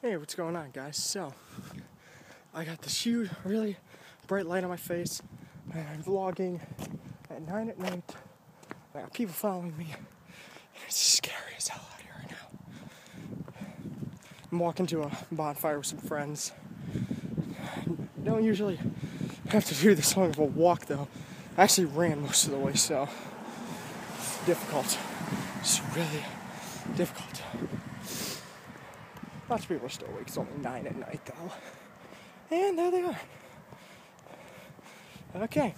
Hey, what's going on, guys? So, I got this huge, really bright light on my face, and I'm vlogging at 9 at night. I got people following me, and it's scary as hell out here right now. I'm walking to a bonfire with some friends. Don't usually have to do this long of a walk, though. I actually ran most of the way, so it's difficult. It's really difficult. Lots of people are still awake. It's only 9 at night, though. And there they are. Okay.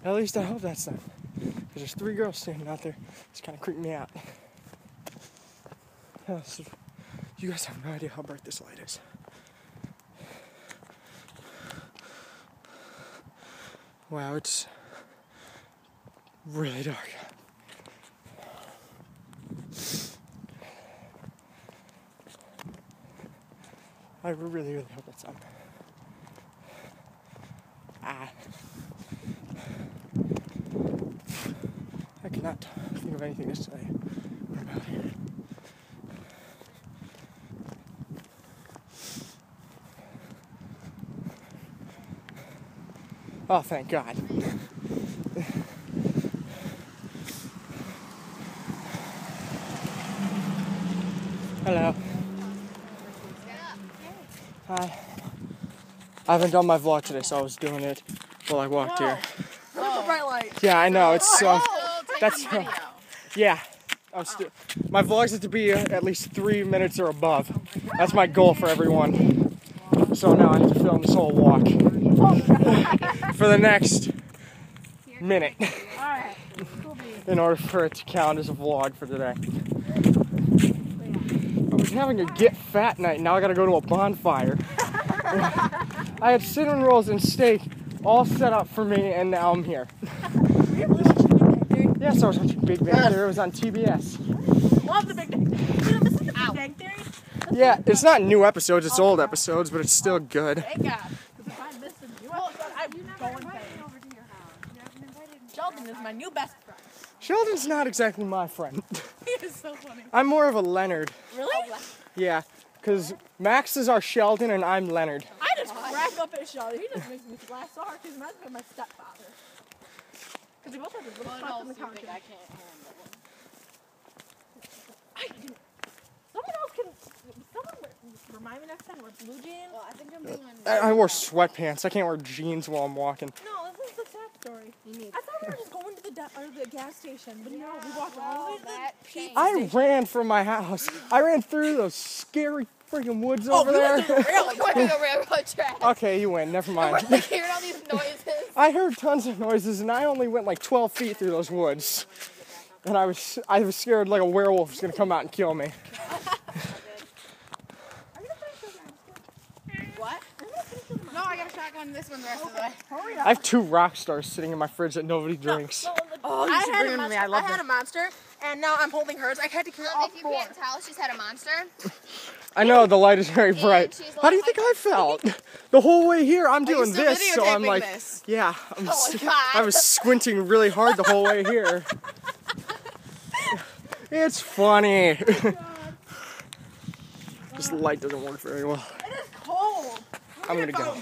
At least I hope that's them. Because there's 3 girls standing out there. It's kind of creeping me out. So you guys have no idea how bright this light is. Wow, it's really dark. I really, really hope it's them. I cannot think of anything to say about it. Oh, thank God. Hello. Hi. I haven't done my vlog today, so I was doing it while I walked here. Look at the bright light. Yeah, I know. It's that's yeah. My vlogs have to be at least 3 minutes or above. That's my goal for everyone. So now I have to film this whole walk for the next minute in order for it to count as a vlog for today. I was having a get fat night. Now I gotta go to a bonfire. I had cinnamon rolls and steak all set up for me, and now I'm here. Yes, I was watching Big Bang Theory. It was on TBS. Love the Big Bang Theory. This is the Big Bang Theory? Yeah, it's not new episodes, it's old episodes, but it's still good. Thank God. Because if I missed a new episode, I'm going crazy. Sheldon is my new best friend. Sheldon's not exactly my friend. He is so funny. I'm more of a Leonard. Really? Yeah, because Max is our Sheldon and I'm Leonard. I just crack up at Sheldon. He just makes me laugh so hard because he reminds me of my stepfather. Because they both have this little spots on the couch. I can't handle it. Someone remind me next time wear blue jeans. Well, I think I'm doing I wore sweatpants. I can't wear jeans while I'm walking. No, this is the sad story. I thought we were just going to the gas station, but no, we walked all the way to the pizza I ran from my house. I ran through those scary freaking woods over there. Went to the railroad track. Okay, you win. Never mind. We're hearing all these noises. I heard tons of noises, and I only went like 12 feet through those woods. And I was scared like a werewolf was gonna come out and kill me. What? No, I got a shotgun this one the rest of the way. Hurry I have 2 rock stars sitting in my fridge that nobody drinks. Oh, you should bring them to me. I had a monster, and now I'm holding hers. I had to carry all 4. If you can't tell, she's had a monster. I know, the light is very bright. she's How do you think I felt? The whole way here, I'm doing still this, so I'm videotaping like, this? yeah, God. I was squinting really hard the whole way here. It's funny. This light doesn't work very well. It is cold. I'm gonna go.